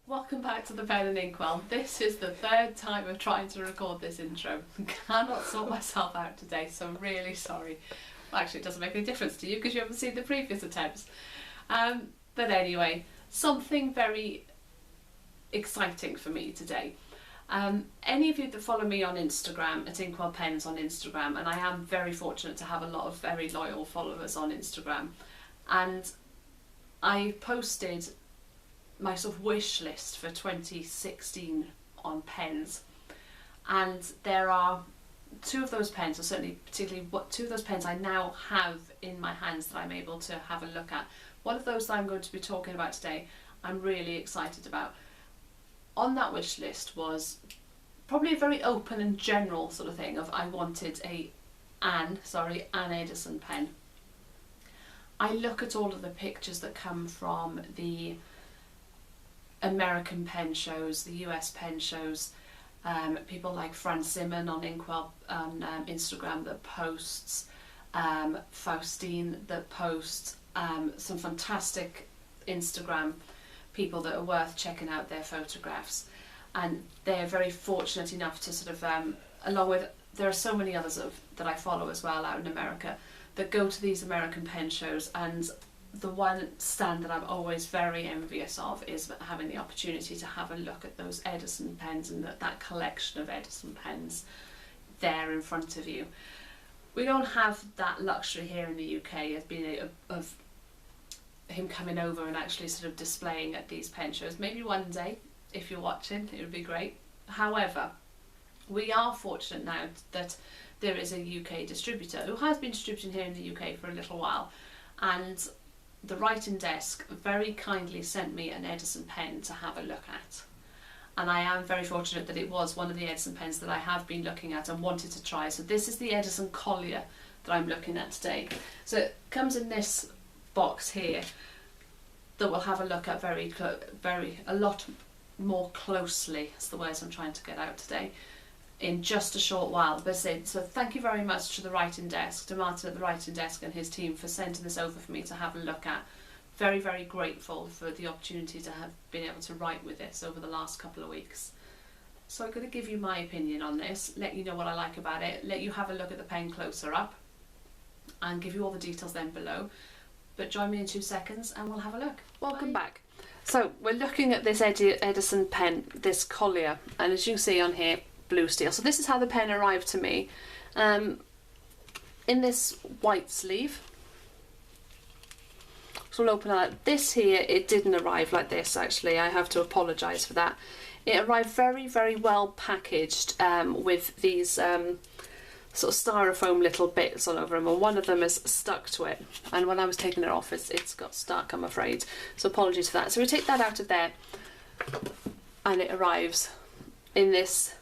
Welcome back to the Pen and Inkwell. This is the third time of trying to record this intro. Cannot sort myself out today, so I'm really sorry. Well, actually, it doesn't make any difference to you because you haven't seen the previous attempts. But anyway, something very exciting for me today. Any of you that follow me on Instagram, at Inkwell Pens on Instagram, and I am very fortunate to have a lot of very loyal followers on Instagram, and I posted my sort of wish list for 2016 on pens, and there are two of those pens, or certainly particularly two of those pens I now have in my hands that I'm able to have a look at. One of those that I'm going to be talking about today I'm really excited about. On that wish list was probably a very open and general sort of thing of I wanted an Edison pen. I look at all of the pictures that come from the American pen shows, the US pen shows, people like Fran Simon on Inkwell on Instagram that posts, Faustine that posts, some fantastic Instagram people that are worth checking out their photographs, and they're very fortunate enough to sort of, along with, there are so many others that I follow as well out in America that go to these American pen shows, and the one stand that I'm always very envious of is having the opportunity to have a look at those Edison pens and that collection of Edison pens there in front of you. We don't have that luxury here in the UK of him coming over and actually sort of displaying at these pen shows. Maybe one day, if you're watching, it would be great. However, we are fortunate now that there is a UK distributor who has been distributing here in the UK for a little while, and the writing desk very kindly sent me an Edison pen to have a look at, and I am very fortunate that it was one of the Edison pens that I have been looking at and wanted to try. So this is the Edison Collier that I'm looking at today. So it comes in this box here that we'll have a look at a lot more closely, is the words I'm trying to get out today, in just a short while. But so thank you very much to the writing desk, to Martin at the writing desk and his team for sending this over for me to have a look at. Very, very grateful for the opportunity to have been able to write with this over the last couple of weeks. So I'm going to give you my opinion on this, let you know what I like about it, let you have a look at the pen closer up, and give you all the details then below. But join me in 2 seconds and we'll have a look. Welcome back. So we're looking at this Edison pen, this Collier, and as you can see on here, blue steel. So this is how the pen arrived to me, in this white sleeve. So we'll open that. This here, it didn't arrive like this actually, I have to apologise for that. It arrived very, very well packaged, with these sort of styrofoam little bits all over them, and one of them is stuck to it, and when I was taking it off it's got stuck, I'm afraid, so apologies for that. So we take that out of there and it arrives in this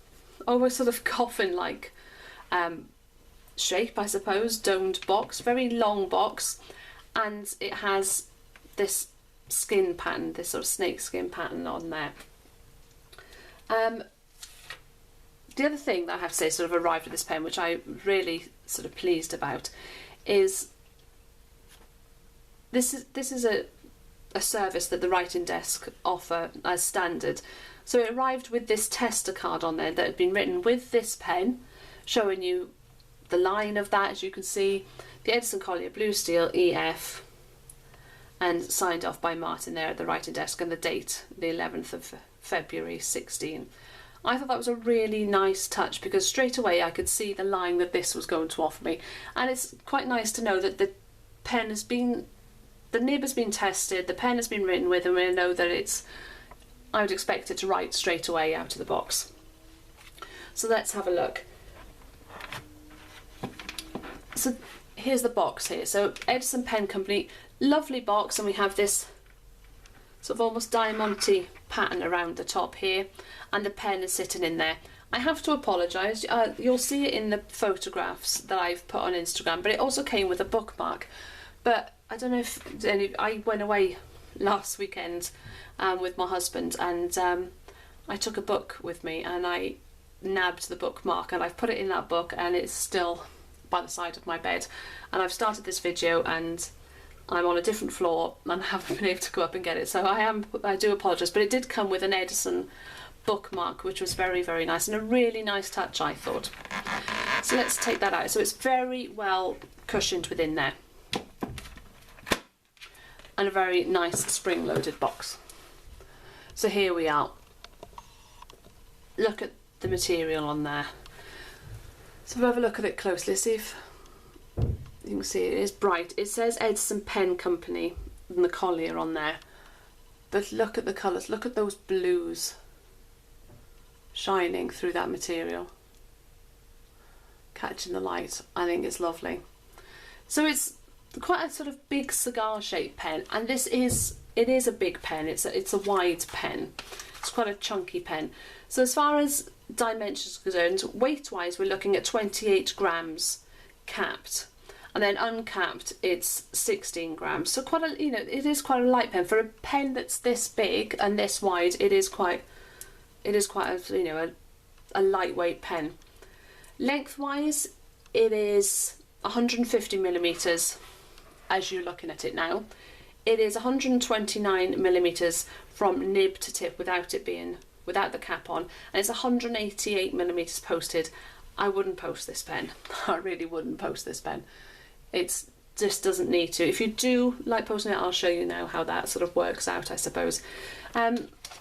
almost sort of coffin like shape, I suppose, domed box, very long box, and it has this skin pattern, this sort of snake skin pattern on there. The other thing that I have to say sort of arrived at this pen, which I really sort of pleased about, is this is a service that the writing desk offer as standard. So it arrived with this tester card on there that had been written with this pen, showing you the line of that, as you can see, the Edison Collier Blue Steel EF, and signed off by Martin there at the writing desk, and the date, the 11th of February 16. I thought that was a really nice touch because straight away I could see the line that this was going to offer me, and it's quite nice to know that the pen has been, the nib has been tested, the pen has been written with, and we know that I would expect it to write straight away out of the box. So let's have a look. So here's the box here. So Edison Pen Company, lovely box, and we have this sort of almost diamante pattern around the top here, and the pen is sitting in there. I have to apologise, you'll see it in the photographs that I've put on Instagram, but it also came with a bookmark. But I don't know if I went away last weekend with my husband, and I took a book with me and I nabbed the bookmark, and I've put it in that book, and it's still by the side of my bed. And I've started this video and I'm on a different floor and haven't been able to go up and get it, so I do apologise, but it did come with an Edison bookmark, which was very, very nice, and a really nice touch, I thought. So let's take that out. So it's very well cushioned within there, and a very nice spring-loaded box. So here we are. Look at the material on there. So have a look at it closely, see if you can see it is bright. It says Edison Pen Company and the Collier on there, but look at the colours, look at those blues shining through that material, catching the light. I think it's lovely. So it's quite a sort of big cigar shaped pen, and it is a big pen. It's a wide pen. It's quite a chunky pen. So as far as dimensions are concerned, weight wise we're looking at 28 grams capped, and then uncapped it's 16 grams. So quite a, it is quite a light pen for a pen that's this big and this wide. It is quite a lightweight pen. Lengthwise it is 150 millimeters as you're looking at it now. It is 129 millimeters from nib to tip without the cap on, and it's 188 millimeters posted. I wouldn't post this pen. I really wouldn't post this pen. It just doesn't need to. If you do like posting it, I'll show you now how that sort of works out, I suppose.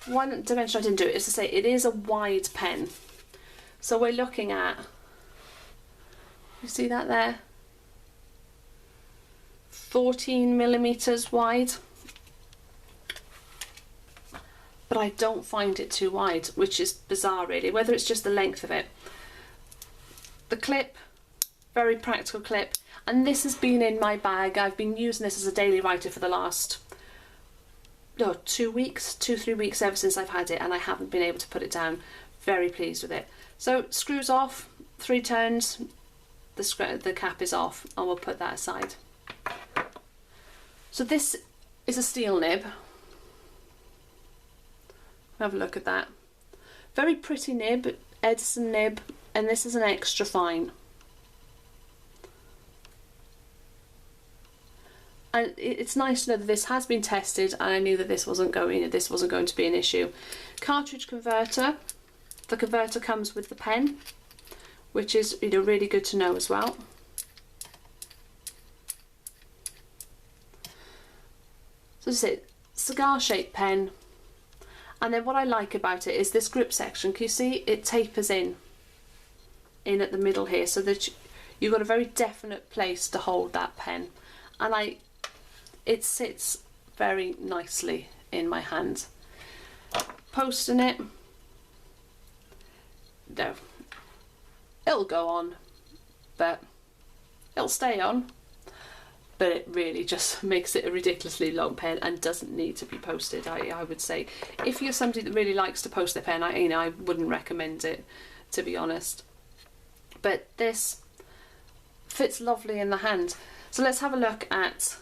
One dimension I didn't do is to say it is a wide pen. So we're looking at, you see that there? 14 millimeters wide. But I don't find it too wide, which is bizarre really, whether it's just the length of it. The clip, very practical clip, and this has been in my bag. I've been using this as a daily writer for the last 2 weeks, 2-3 weeks ever since I've had it, and I haven't been able to put it down. Very pleased with it. So screws off, 3 turns, the cap is off, and we'll put that aside. So this is a steel nib. Have a look at that. Very pretty nib, Edison nib, and this is an extra fine. And it's nice to know that this has been tested, and I knew that this wasn't going to be an issue. Cartridge converter. The converter comes with the pen, which is really good to know as well. So this is it, cigar shaped pen. And then what I like about it is this grip section. Can you see it tapers in at the middle here, so that you've got a very definite place to hold that pen, and it sits very nicely in my hand. Posting it, no, it'll go on, but it'll stay on, but it really just makes it a ridiculously long pen and doesn't need to be posted. I would say if you're somebody that really likes to post their pen, I wouldn't recommend it, to be honest. But this fits lovely in the hand. So let's have a look at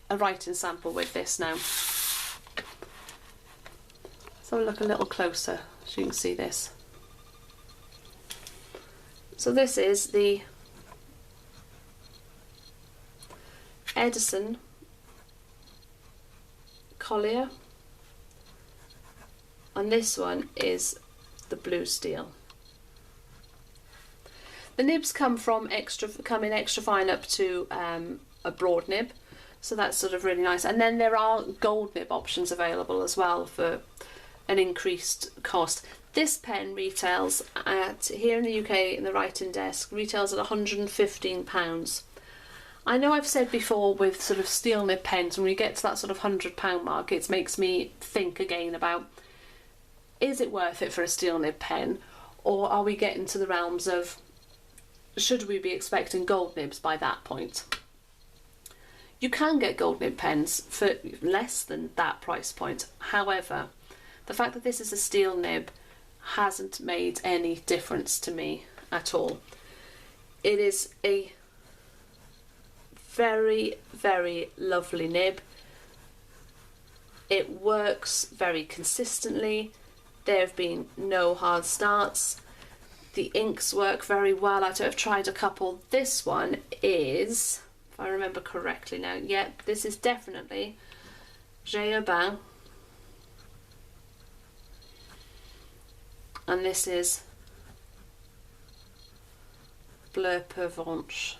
a writing sample with this now. So look a little closer so you can see this. So this is the Edison Collier, and this one is the blue steel. The nibs come in extra fine up to a broad nib, so that's sort of really nice. And then there are gold nib options available as well for an increased cost. This pen retails at, here in the UK in the writing desk, retails at £115. I know I've said before with sort of steel nib pens, when we get to that sort of £100 mark, it makes me think again about, is it worth it for a steel nib pen, or are we getting to the realms of, should we be expecting gold nibs by that point? You can get gold nib pens for less than that price point. However, the fact that this is a steel nib hasn't made any difference to me at all. It is a very, very lovely nib. It works very consistently. There have been no hard starts. The inks work very well. I've tried a couple. This one is if I remember correctly now. Yep, this is definitely G-Urbain. And this is Bleu Provence.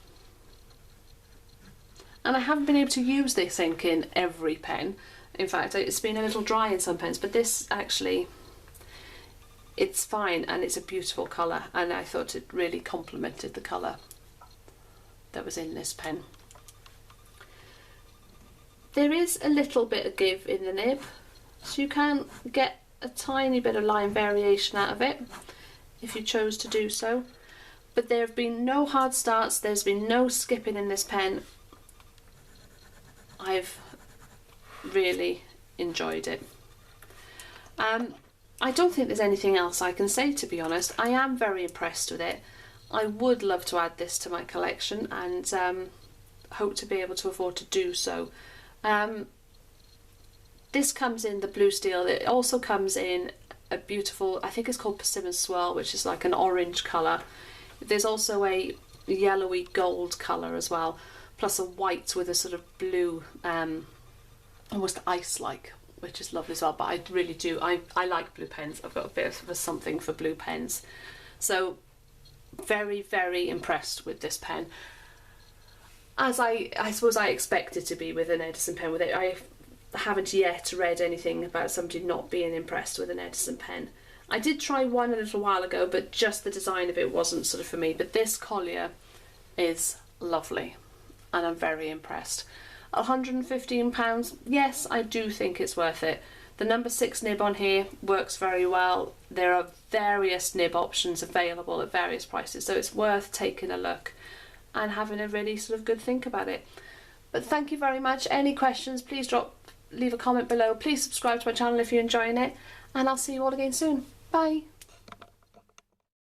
And I haven't been able to use this ink in every pen. In fact, it's been a little dry in some pens, but this actually, it's fine, and it's a beautiful colour, and I thought it really complemented the colour that was in this pen. There is a little bit of give in the nib, so you can get a tiny bit of line variation out of it if you chose to do so, but there have been no hard starts, there's been no skipping in this pen. I've really enjoyed it. I don't think there's anything else I can say, to be honest. I am very impressed with it. I would love to add this to my collection, and hope to be able to afford to do so. This comes in the blue steel. It also comes in a beautiful, I think it's called Persimmon Swirl, which is like an orange colour. There's also a yellowy gold colour as well, plus a white with a sort of blue, almost ice-like, which is lovely as well. But I really do, I like blue pens. I've got a bit of a something for blue pens. So very, very impressed with this pen. As I suppose I expected to be with an Edison pen with it. I haven't yet read anything about somebody not being impressed with an Edison pen. I did try one a little while ago, but just the design of it wasn't sort of for me. But this Collier is lovely, and I'm very impressed. £115, yes, I do think it's worth it. The number 6 nib on here works very well. There are various nib options available at various prices, so it's worth taking a look and having a really sort of good think about it. But thank you very much. Any questions, please leave a comment below. Please subscribe to my channel if you're enjoying it, and I'll see you all again soon. Bye.